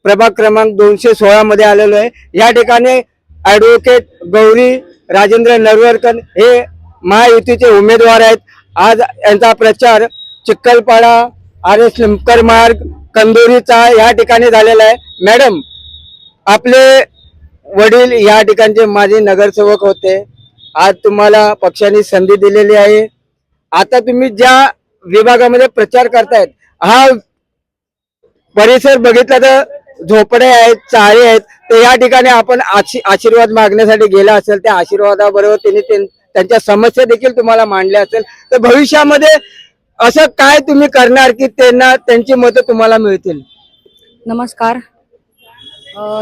प्रभाग क्रमांक 216 मध्ये आलेलो आहे। या ठिकाणी ॲडव्होकेट गौरी राजेंद्र नरवरकर हे महायुतीचे उमेदवार आहेत। आज यांचा प्रचार चिखलपाडा RS लिमकर मार्ग कंदोरीचा या ठिकाणी झालेला आहे। मॅडम, आपले वडील या ठिकाणचे माजी नगरसेवक होते। आज तुम्हाला पक्षाने संधी दिलेली आहे। आता तुम्ही ज्या विभागामध्ये प्रचार करतायत, हा परिसर बघितला तर झोपडे आहेत, चाळे आहेत, तर या ठिकाणी आपण आशीर्वाद मागण्यासाठी गेला असेल, त्या आशीर्वादाबरोबर त्यांनी त्यांच्या समस्या देखील तुम्हाला मांडल्या असेल, तर भविष्यामध्ये असं काय तुम्ही करणार की त्यांना त्यांची मतं तुम्हाला मिळतील? नमस्कार।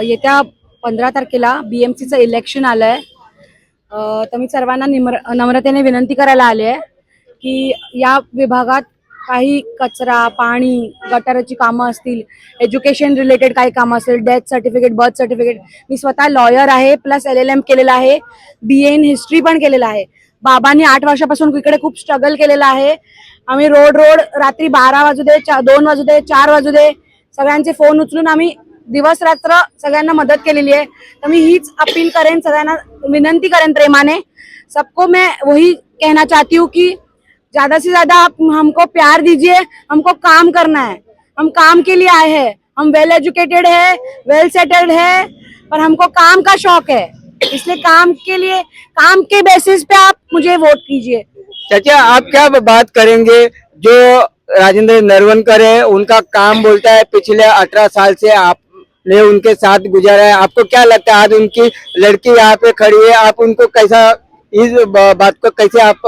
येत्या 15 तारखेला BMCचं इलेक्शन आलंय, तर मी सर्वांना नम्रतेने विनंती करायला आले आहे की या विभागात काही कचरा, पाणी, गटाराची कामं असतील, एज्युकेशन रिलेटेड काही कामं असतील, डेथ सर्टिफिकेट, बर्थ सर्टिफिकेट, मी स्वतः लॉयर आहे, प्लस LLM केलेला आहे, BA इन हिस्ट्री पण केलेला आहे। बाबांनी 8 वर्षापासून इकडे खूप स्ट्रगल केलेला आहे। आम्ही रोड रात्री 12 वाजू दे, 2 वाजू दे, 4 वाजू दे, सगळ्यांचे फोन उचलून आम्ही दिवस रात्र सगळ्यांना मदत केलेली आहे। तर मी हीच अपील करेन, सगळ्यांना विनंती करेन प्रेमाने, सबको मैं वही कहना चाहती हूँ कि ज्यादा से ज्यादा आप हमको प्यार दीजिए। हमको काम करना है, हम काम के लिए आए हैं, हम वेल एजुकेटेड है, वेल सेटल्ड है, पर हमको काम का शौक है, इसलिए काम के लिए, काम के बेसिस पे आप मुझे वोट कीजिए। चाचा, आप क्या बात करेंगे? जो राजेंद्र नरवरकर है, उनका काम बोलता है पिछले 18 साल से आपने उनके साथ गुजारा है। आपको क्या लगता है आज उनकी लड़की यहाँ पे खड़ी है, आप उनको कैसा, इस बात को कैसे आप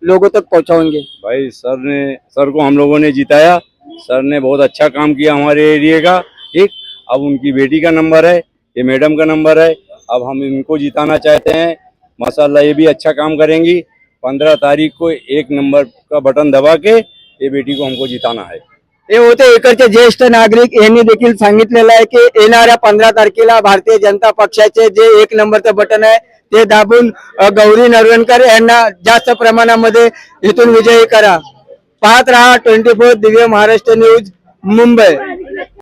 लोगों तक पहुंचाएंगे? भाई सर को हम लोगों ने जिताया। सर ने बहुत अच्छा काम किया हमारे एरिया का। ठीक, अब उनकी बेटी का नंबर है, ये मैडम का नंबर है, अब हम इनको जिताना चाहते हैं। माशाल्लाह ये भी अच्छा काम करेंगी। 15 तारीख को 1 नंबर का बटन दबा के ये बेटी को हमको जिताना है। हे होते इकडचे ज्येष्ठ नागरिक यांनी देखील सांगितलेलं आहे की येणाऱ्या 15 तारखेला भारतीय जनता पक्षाचे जे 1 नंबरचं बटन आहे ते दाबून गौरी नरवरकर यांना जास्त प्रमाणामध्ये इथून विजयी करा। पाहत रहा 24 दिव्य महाराष्ट्र न्यूज, मुंबई।